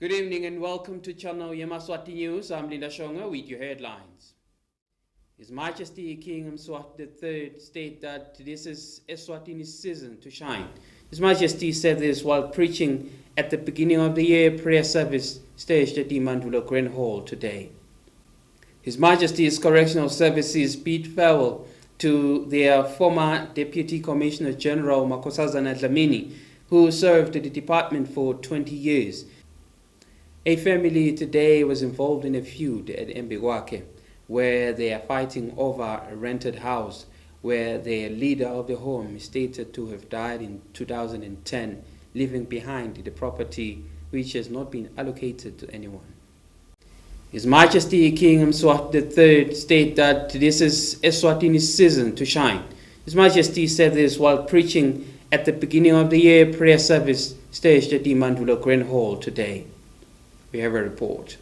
Good evening and welcome to Channel Yemaswati News. I'm Linda Shonga with your headlines. His Majesty King Yemaswati III stated that this is ESWATINI's season to shine. His Majesty said this while preaching at the beginning of the year prayer service staged at Mandulo Grand Hall today. His Majesty's Correctional Services bid farewell to their former Deputy Commissioner General Makhosazana Dlamini, who served in the department for 20 years. A family today was involved in a feud at Mbegwake, where they are fighting over a rented house, where the leader of the home is stated to have died in 2010, leaving behind the property which has not been allocated to anyone. His Majesty King Yemaswati III stated that this is ESWATINI's season to shine. His Majesty said this while preaching at the beginning of the year prayer service staged at Mandulo Grand Hall today. We have a report.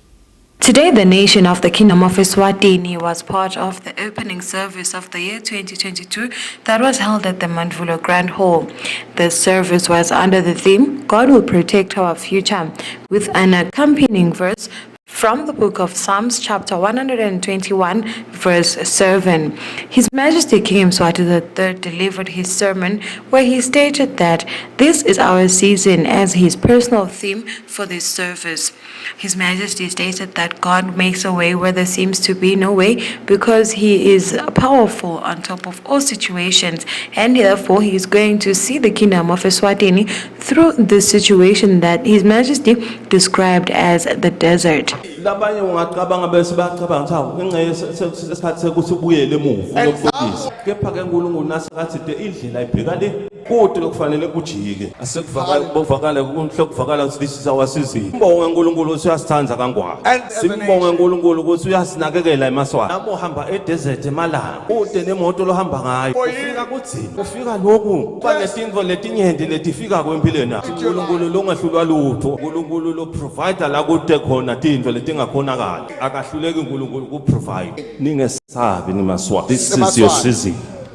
Today, the nation of the Kingdom of ESWATINI was part of the opening service of the year 2022 that was held at the Mandulo Grand Hall. The service was under the theme, God will protect our future, with an accompanying verse from the book of Psalms, chapter 121, verse 7. His Majesty King Yemaswati III delivered his sermon where he stated that this is our season as his personal theme for this service. His Majesty stated that God makes a way where there seems to be no way because he is powerful on top of all situations, and therefore he is going to see the Kingdom of ESWATINI through the situation that His Majesty described as the desert. Labanye ungacabanga bese bayacabanga hawu ngenxa yesikhathi sekuthi ubuyele emuva lokufundisa kepha ke uNkulunkulu nasikathi de indlela ibheka le kude lokufanele kujike asekuvakala kunhlokuvakala ukuthi this is our season. Sibonge uNkulunkulu ukuthi uyasithanda kangwane, sibonge uNkulunkulu ukuthi uyasinakekela emaswati. Nabo hamba edesert emalanga kude nemoto lohamba ngayo ufika kudzini ufika lokhu banezinto letinyende letifika kwempilweni yakho. uNkulunkulu longahlulwa lutho, uNkulunkulu lo provider la kude khona tinto tingakhonakala akahluleki uNkulunkulu ku provide. Ningesabi nimaswati, this is your season.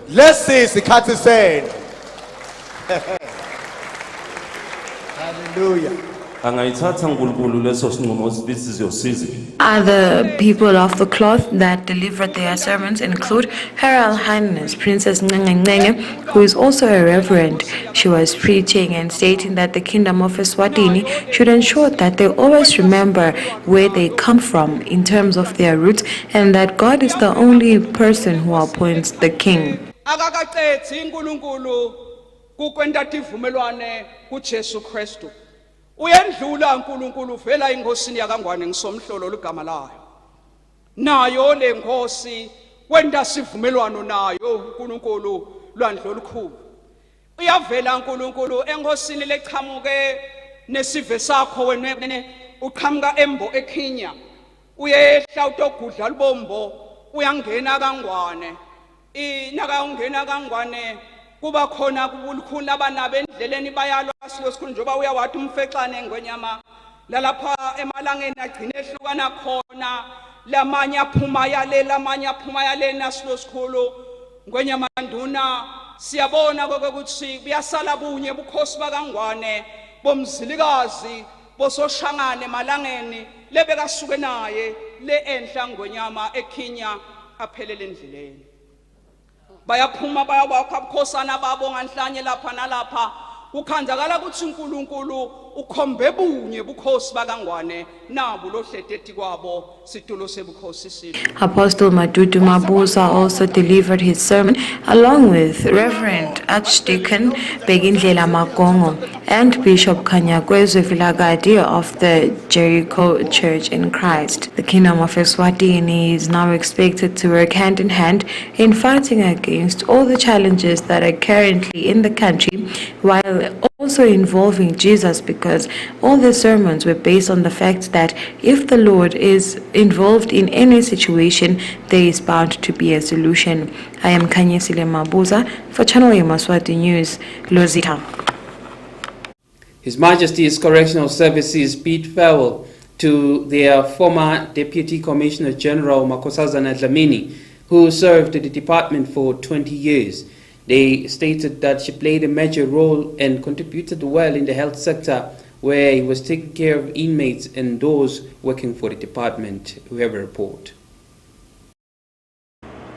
Let's see isikhathi senu. Hallelujah. Angayithatha uNkulunkulu leso sinqumo, this is your season. Other people of the cloth that delivered their sermons include Her Royal Highness Princess Ngenge, who is also a reverend. She was preaching and stating that the Kingdom of ESWATINI should ensure that they always remember where they come from in terms of their roots, and that God is the only person who appoints the king. Akakacethi uNkulunkulu kukwenta tivumelwane kuJesu Kristu. Uyendlula uNkulunkulu vela inkosini yakangwane ngisomhlolo ligama layo. Nayo le nkosi kwenda sivumelwano nayo uNkulunkulu lwandlo olukhulu. Uyavela uNkulunkulu enkosini lechamuke nesive sakho wena uqhamuka embo ekhinya. Uyehla utogudla libombo uyangena kangwane. Inaka ungena kangwane kuba khona kubulukhulu abanabo endleleni bayalwa silosikhulu njoba uyawathi umfexane ngwenyama lalapha emalangeni agcine ehlukana khona lamanye aphuma yale nasilosikhulu ngwenyama nduna siyabona ukuthi buyasala bunye bukhosi bakangwane bomzilikazi bososhangane malangeni lebekasuke naye le enhla ngwenyama ekhinya aphelele endleleni. Bayaphuma bayawakha bukhosana babo nganhlanye lapha nalapha ukhandzakala ukuthi uNkulunkulu ukhombe bunye bukhosi bakangwane nabo lohletethi kwabo situlo sebukhosi silo. Apostle Madudu Mabuza also delivered his sermon along with Reverend Archdeacon Begindlela Magongo and Bishop Kanyakwezwe Vilagadi of the Jericho Church in Christ. The Kingdom of ESWATINI is now expected to work hand in hand in fighting against all the challenges that are currently in the country, while also involving Jesus, because all the sermons were based on the fact that if the Lord is involved in any situation, there is bound to be a solution. I am Kanyesile Mabuza for Channel Yemaswati News, Lozita. His Majesty's Correctional Services bid farewell to their former Deputy Commissioner General Makhosazana Dlamini, who served in the department for 20 years. They stated that she played a major role and contributed well in the health sector where he was taking care of inmates and those working for the department who have a report.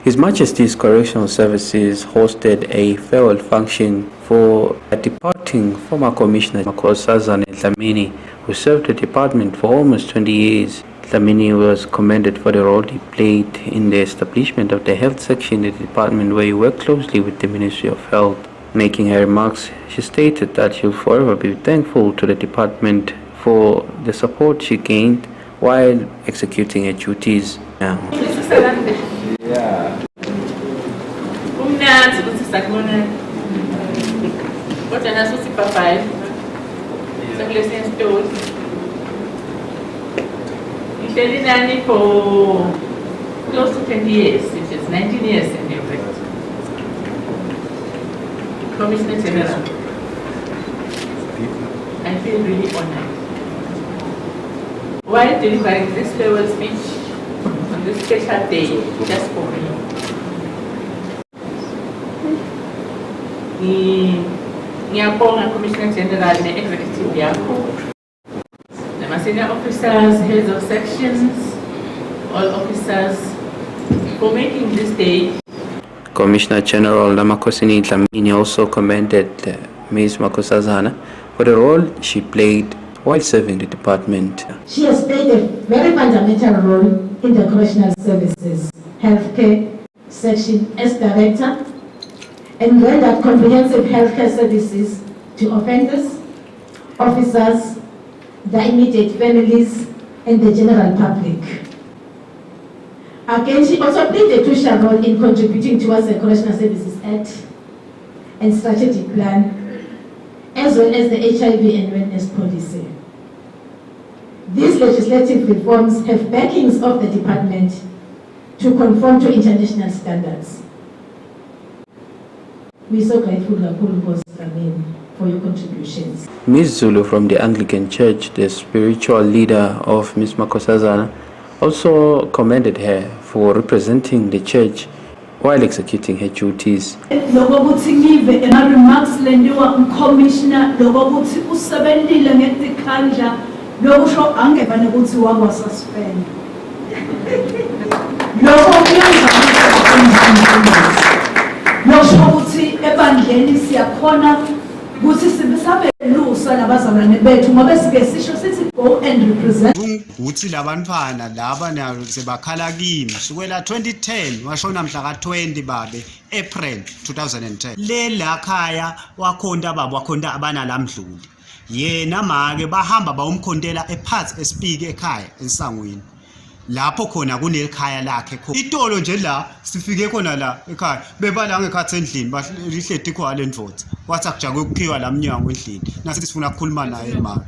His Majesty's Correctional Services hosted a farewell function for a departing former Commissioner Nkosazana Dlamini, who served the department for almost 20 years. Dlamini was commended for the role he played in the establishment of the health section in the department, where he worked closely with the Ministry of Health. Making her remarks, she stated that she'll forever be thankful to the department for the support she gained while executing her duties. For close to 20 years, which is 19 years in the effect. Commissioner General, I feel really honored. While delivering this farewell speech on this special day, just for me, ngiyabonga Commissioner General ne-executive yakho, my senior officers, heads of sections, all officers, for making this day. Commissioner General Yemaswati Dlamini also commended Ms. Nkosazana for the role she played while serving the department. She has played a very fundamental role in the correctional services healthcare section as director, and rendered comprehensive healthcare services to offenders, officers, the immediate families, and the general public. Again, she also played a crucial role in contributing towards the Correctional Services Act and strategic plan, as well as the HIV and wellness policy. These legislative reforms have backings of the department to conform to international standards. We are so grateful for your contributions. Ms. Zulu from the Anglican Church, the spiritual leader of Ms. Nkosazana, also commended her for representing the church while executing her duties. Go and represent. Ukuthi labantwana laba nayo sebakhala kimi sukela 2010 washona mhla ka20 babe April 2010 le lakhaya wakhonda baba wakhonda abana lamdluli yena make bahamba bawumkhontela ephathi esipike ekhaya ensangweni lapho khona kunelikhaya lakhe khona itolo nje la sifike khona la ekhaya bebala ngekhathi endlini bahleti khona lendvodza wathi akujake ukukhiwa lamnyango endlini nasi sifuna ukukhuluma naye mama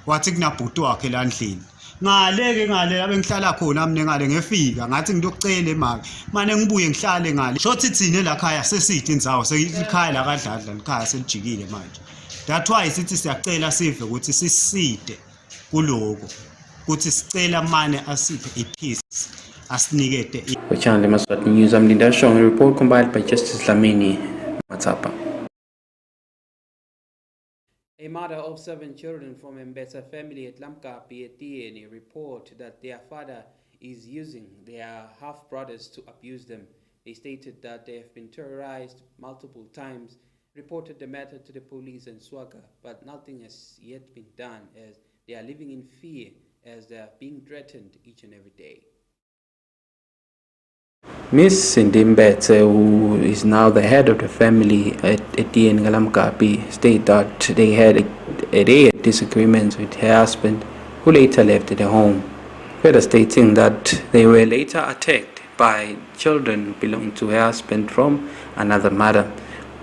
wathi kunabhuti wakhe la endlini ngale abengihlala khona mina ngale ngefika ngathi ngidocela imali manje ngibuye ngihlale ngale shothi thine la khaya sesithi indzawo seyikhaya la kadladla likhaya selijikile manje that's why sithi siyacela sive ukuthi siside kuloko ukuthi sicela manje asiphe ipeace asinikete. For Channel Yemaswati News, I'm Linda Shong, a report compiled by Justice Dlamini Matsapa. A mother of 7 children from Mbesa family at Lamkapi at DNA report that their father is using their half-brothers to abuse them. They stated that they have been terrorized multiple times, reported the matter to the police and SWAGA, but nothing has yet been done as they are living in fear as they are being threatened each and every day. Miss Sindimbetse, who is now the head of the family at Etienne Galamkapi, stated that they had a disagreement with her husband, who later left the home, further stating that they were later attacked by children belonging to her husband from another mother,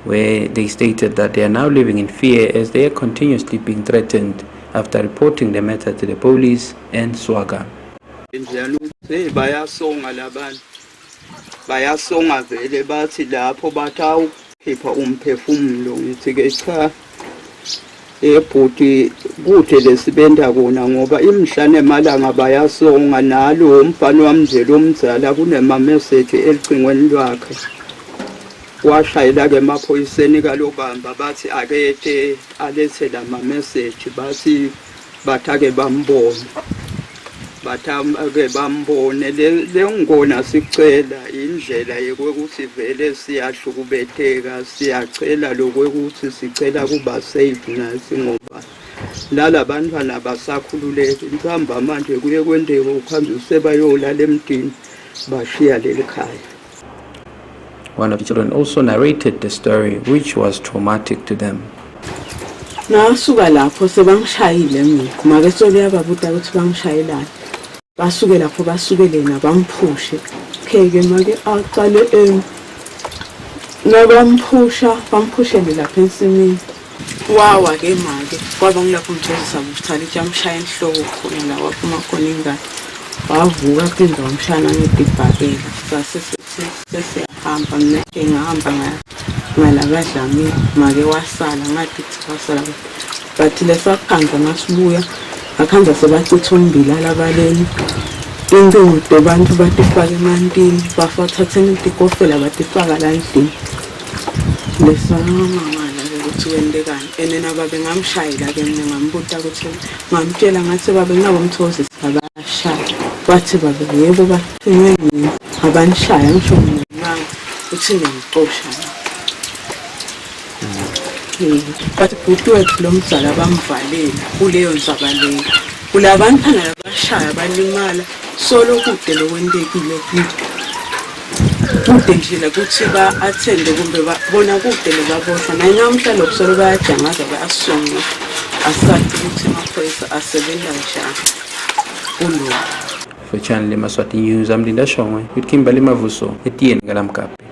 where they stated that they are now living in fear as they are continuously being threatened after reporting the matter to the police and SWAGA. Bayasonga vele bathi lapho bathawukhipha umphefumulo ngithi ke cha ebhuti kude lesibenda kona ngoba imhlane emalanga bayasonga nalo umfana wami nje lomdzala kunema message elicingweni lwakhe washayela ke emaphoyiseni kalobamba bathi akethe alethe lama message bathi bathake bambone bathake bambone le ngona sicela indlela yokuthi vele siyahlukubetheka siyacela lokuthi sicela kuba safe nasi ngoba lala bantwana basakhululeke mhlamba manje kuye kwendeke ukuhamba usebayolala emdini bashiya leli khaya. One of the children also narrated the story, which was traumatic to them. Nasuka lapho sebangishayile mina make soliyababutha ukuthi bangishayelana basuke lapho basukelena bamphushe kheke make aqale nabamphusha bamphushele lapha ensimini wawa ke make kwaba ngilapho ngithokozisa ukuthi jamshaya enhloko khona la waphuma khona ingane wavuka kuphinda wamshana ngedibhakela sesiyahamba mina ngihamba ngalabadlami make wasala ngathi wasala bathi lesakhanza masibuya akhanza sebachitha umbila labaleni indodo abantu batifaka emantini bafathathela intikofela batifaka la endlini lesamangala ukuthi wendekani enena babe ngamshayela ke mina ngambuta ukuthi ngamtshela ngathi babe ngabo umthokozisa abashaya bathi babe yebo bathengwe yini abanishaya ngisho mina uthi ngixosha bathi bhuti wethu lo mzala bamvalela kuleyo nzabalelo kulabantwana labashaya balimala solo kude lokwendekile kude nje ukuthi ba-athende kumbe bona kude lebaboshwa naye namhla lokusolo bayajangaza bayasonga asathi ukuthi amaphoyisa asebenza njani kulo. For Channel Yemaswati News, I'm Linda Shongwe with Kimberly Mavuso, Etienne Galamkapi.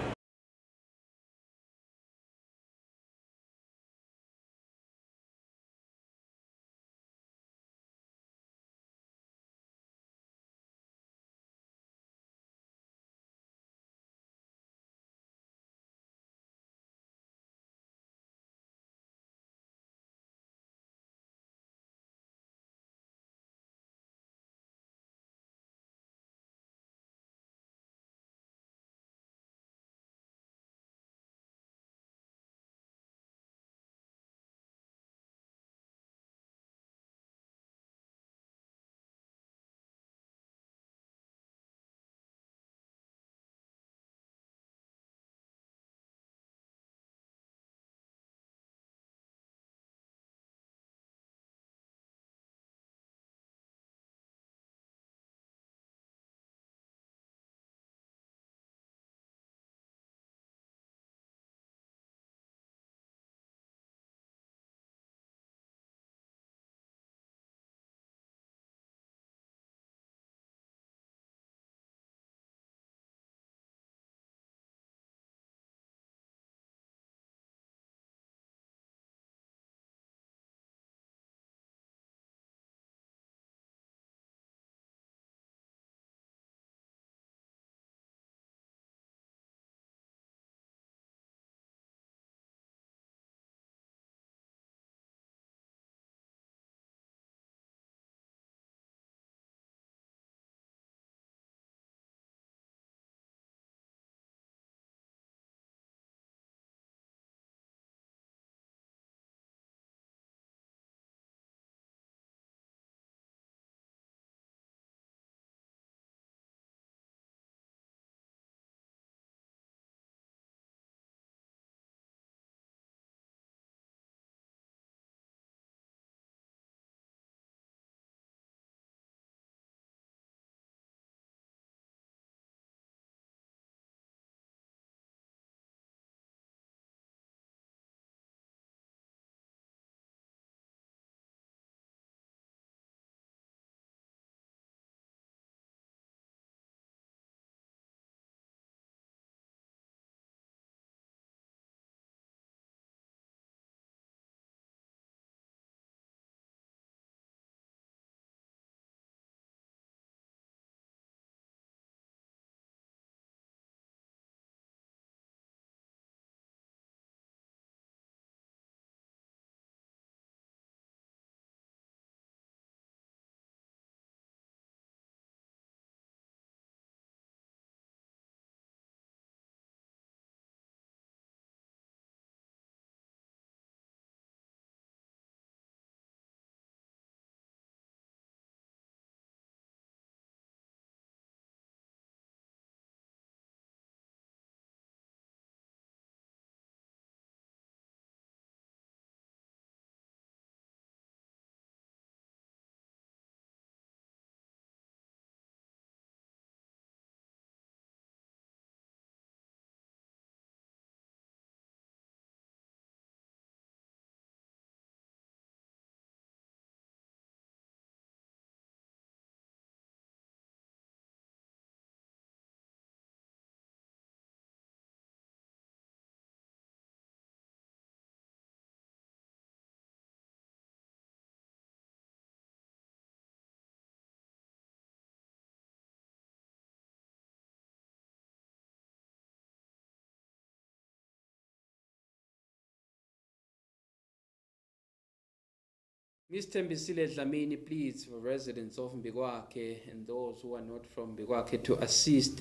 Ms. Tembisile Dlamini pleads for residents of Mbigwake and those who are not from Mbigwake to assist.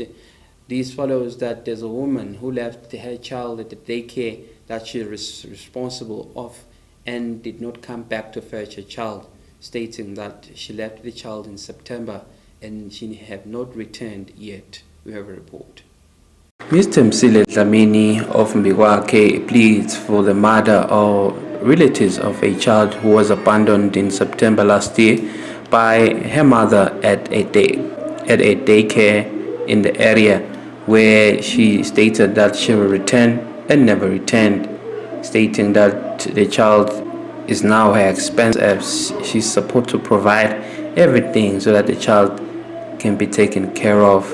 This follows that there's a woman who left her child at the daycare that she was responsible of and did not come back to fetch her child, stating that she left the child in September and she have not returned yet. We have a report. Mr. Msile Dlamini of Mbigwake pleads for the mother or relatives of a child who was abandoned in September last year by her mother at a daycare in the area, where she stated that she will return and never returned, stating that the child is now her expense as she's supposed to provide everything so that the child can be taken care of.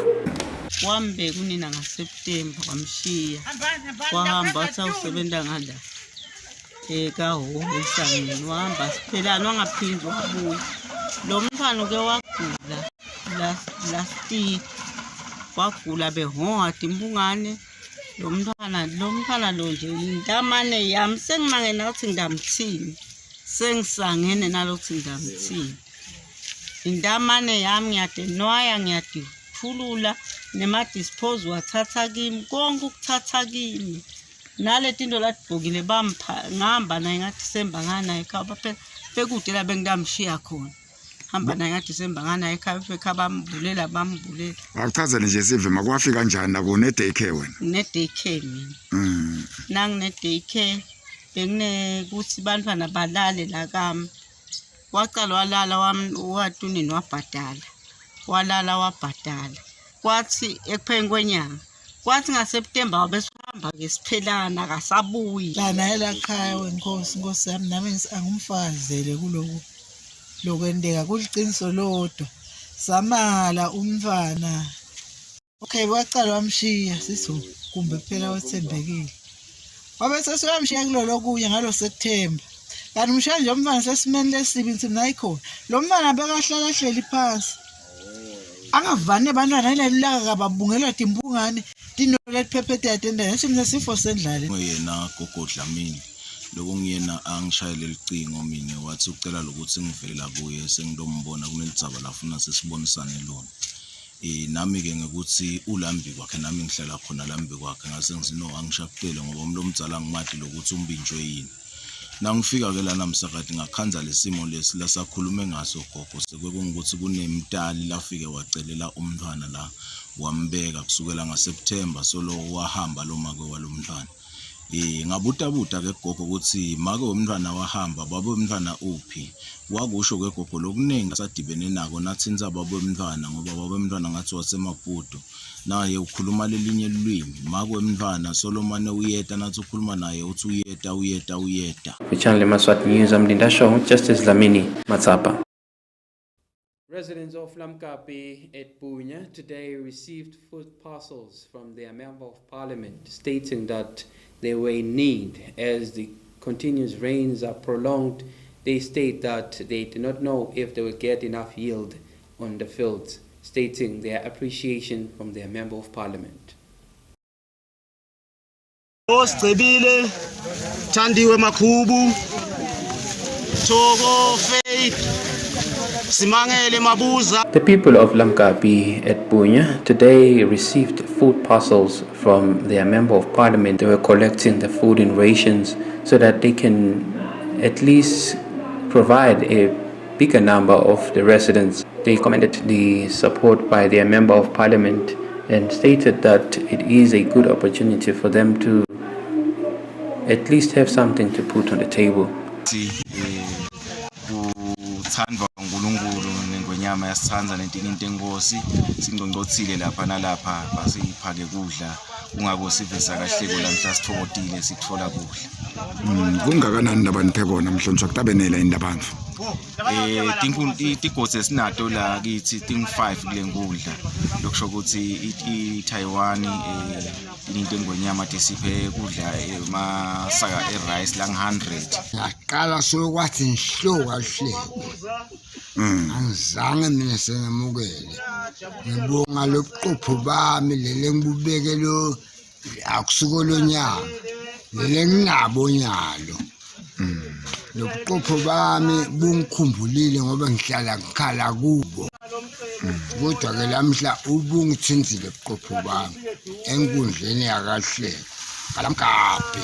Wambe kunina ngaSeptember kwamshiya wahamba wathi awusebenza ngala ekaho esangeni wahamba siphelana wangaphindi wabuya lo mntwana ke wagula last wagula behonga timbungane lo mntwana lo nje intamane yami sengimangena ukuthi ngidamthini sengisangene nalokuthi ngidamthini intamane yami ngiyadenwaya ngiyadithulula nema-dispose wathatha kimi konke ukuthatha kimi naleti into ladibhokile bampa ngihamba naye ngaDisemba nganaye ekhaya phela bekude la bengidamshiya khona hamba naye ngaDisemba nganaye ekhaya bambulela akuchazele nje sive makwafika kanjani la kune daycare wena ne-daycare mina nangine-daycare bekune kuthi bantwana balale la kami waqala walala wathi unini walala wabhadala kwathi ekupheni kwenyanga kwathi ngaSeptember wabesihamba ke siphelana akasabuyi lana elakhaya wenkosi inkosi yami nami angumfazele kuloku lokwendeka kuliciniso lodwa samala umntwana okay waqala wamshiya siso kumbe phela wethembekile wabe sesiyamshiya kulolo kuye ngalo September kanti umshiya nje umntwana sesimeni lesibi ngithi mina ayikhona lo mntwana bekahlala hleli phansi angavane bantwana nelilaka kababungela timbungane tinola liphephethe yatenda ngisho mina sifo sendlala yena gogo Dlamini lokungiyena angishayele licingo mina wathi ucela lokuthi ngivela kuye sengilombona kunelitsaba lafuna sesibonisane lona nami ke ngekuthi ulambi kwakhe nami ngihlala khona lambi kwakhe ngase ngizino angishakutele ngoba umlomdzala ngimati lokuthi umbinjwe yini nangifika ke lana msakade ngakhanza lesimo lesi lasakhulume ngaso gogo sekwekungukuthi kunemtali lafike wacelela umntwana la wambeka kusukela ngaSeptember solo wahamba lo make walomntwana ngabutabuta ke gogo ukuthi make womntwana wahamba babo umntwana uphi wakusho ke gogo lokuningi asadibene nako nathi inza babo umntwana ngoba babo umntwana ngathi wasemaputo naye ukhuluma lelinye ilwimi make womntwana Solomon uyeta nathi ukhuluma naye uthi uyeta Channel Yemaswati News, I'm Linda Show, Justice Dlamini, Matsapa. Residents of Lamkapi at Bunya today received food parcels from their Member of Parliament, stating that they were in need as the continuous rains are prolonged. They state that they do not know if they will get enough yield on the fields, stating their appreciation from their Member of Parliament. The people of Lamkapi at Bunya today received food parcels from their Member of Parliament. They were collecting the food in rations so that they can at least provide a bigger number of the residents. They commended the support by their Member of Parliament and stated that it is a good opportunity for them to at least have something to put on the table. Nyama yasithandza nentinto enkosi singqongqothile lapha nalapha basiphake kudla ungakosive sakahleko lamhla sithokothile sikuthola kudla kungakanani labantu khona mhlonishwa kutabenela indabantu tigotsi esinato la kithi ting5 kule ngudla lokusho ukuthi iTaiwan into engonyama tisiphe kudla masaka erice lang 100 yaqala sokwathi nhloka hleko angizange mina sengemukele ngibonga lobuqopho bami lele ngibubeke lo akusuko lonyaka lele nginabo nyalo lobuqopho bami bungikhumbulile ngoba ngihlala ngikhala kubo kodwa ke lamhla ubungithinzile ubuqopho bami enkundleni yakahle kalamkapi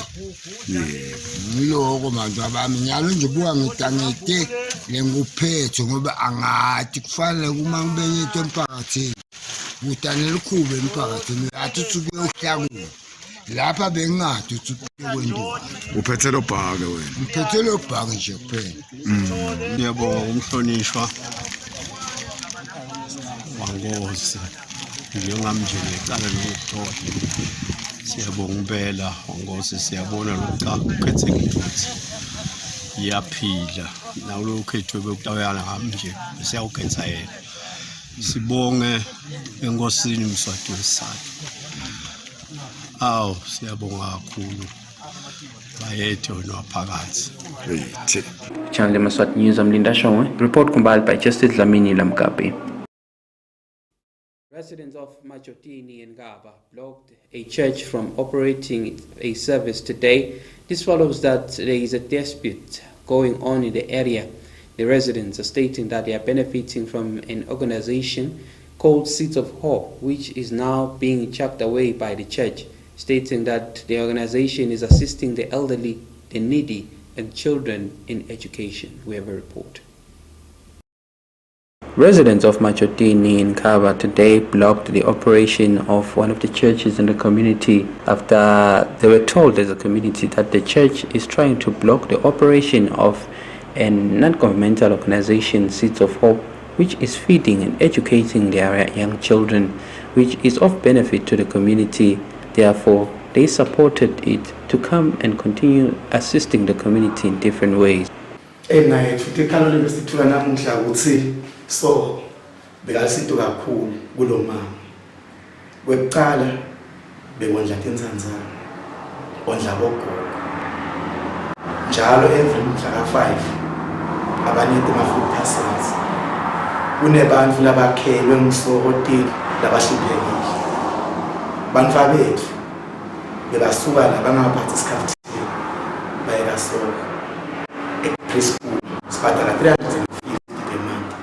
ngiloko manje abami nyalo nje buka ngidangete lenguphethe ngoba angati kufanele kuma ngibenye into emphakathini utanele khube emphakathini athuthi kuyohlakula lapha bengingade uthi kwenziwa uphethe lo bhake wena ngiphethe lo bhake nje kuphela ngiyabonga umhlonishwa wangozi njengamnje ngeqala lokuxoxa siyabonga impela wangozi siyabona lokuqhethekile ukuthi iyaphila nawo lokhetho bekutawuyana ngamnje siyawukhetha yena sibonge enkosini Mswati wesithathu aw siyabonga kakhulu bayethe wena waphakathi Channel Yemaswati News, I'm Linda Shongwe. Report compiled by Justice Dlamini Lamkapi. Residents of Majotini and Gaba blocked a church from operating a service today. This follows that there is a dispute going on in the area. The residents are stating that they are benefiting from an organization called Seeds of Hope, which is now being chucked away by the church, stating that the organization is assisting the elderly, the needy, and children in education. We have a report. Residents of Machotini in Kaba today blocked the operation of one of the churches in the community after they were told as a community that the church is trying to block the operation of a non-governmental organization, Seeds of Hope, which is feeding and educating their young children, which is of benefit to the community. Therefore, they supported it to come and continue assisting the community in different ways. So bekalisitu kakhulu kulo mama kwekuqala bekondla tinzanzana ondla bogogo njalo every mhla ka5 abanethe ama-food parcels kunebantu labakhelwe ngisokotile labahluphekile bantu bethu bebasuka la bangaphathi isikhathi bayeka soko e-preschool sibhadala 350 per month.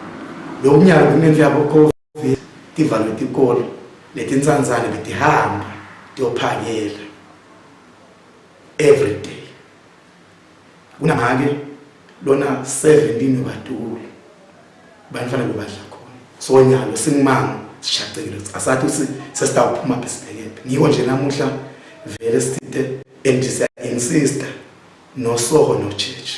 Lo mnyaka kunendlela yabo COVID tivalwe tikolo letinzanzane betihamba tiyophakela every day. Kunamake lona 17 batulu banifana bebadla khona. So nyalo singimanga sishacekile asathi sesitawuphuma besibhekephi. Ngiko nje namuhla vele sithe and insist no soho no church.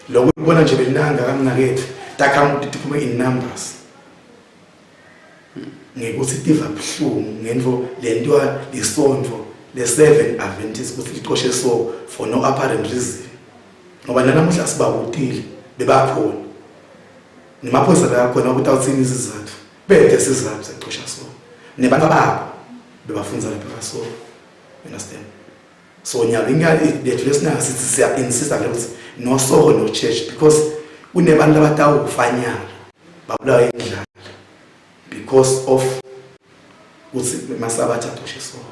Lo kubona nje belinanga kamnakethu takhamuthi tiphume in numbers ngekuthi tiva buhlungu ngento lentwa lisondvo le7 Adventist ukuthi liqoshe so for no apparent reason ngoba namuhla sibakutile bebakhona nemaphoyisa bayakhona ukuthi awuthini isizathu bethe isizathu seqosha so nebantu babo bebafunza lapha so understand so nyalo ingali lethu lesina sithi siya insist ukuthi no soho no church because kunebantu abatawufanyana babulawa indlala because of ukuthi masabatha toshe soho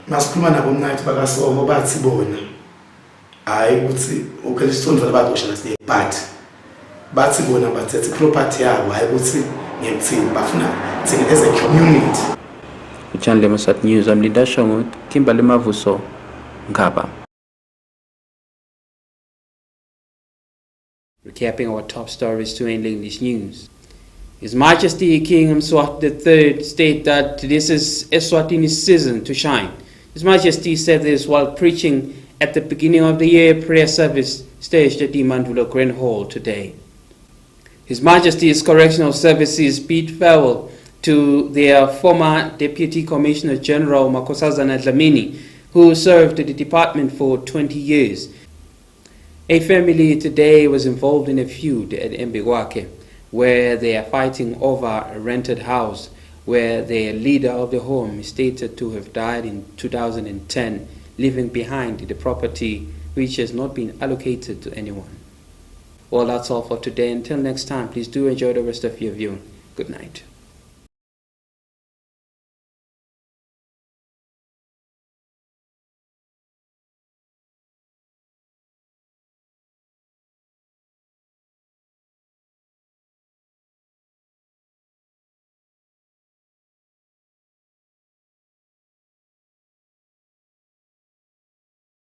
masikhuluma nabo mnathi bakasoho bathi bona hayi ukuthi ukhelisondla labatosha lasiye but bathi bona bathethe property yabo hayi ukuthi ngekuthini bafuna thina as a community. Channel Yemaswati News, I'm Linda Shongwe, Kimberly Mavuso, Ngaba. Recapping our top stories to end English news. His Majesty King Yemaswati III stated that this is Eswatini's season to shine. His Majesty said this while preaching at the beginning of the year prayer service staged at the Mandula Grand Hall today. His Majesty's Correctional Services bid farewell to their former Deputy Commissioner General Makosazana Dlamini, who served the department for 20 years. A family today was involved in a feud at Mbigwake, where they are fighting over a rented house, where the leader of the home is stated to have died in 2010, leaving behind the property which has not been allocated to anyone. Well, that's all for today. Until next time, please do enjoy the rest of your viewing. Good night.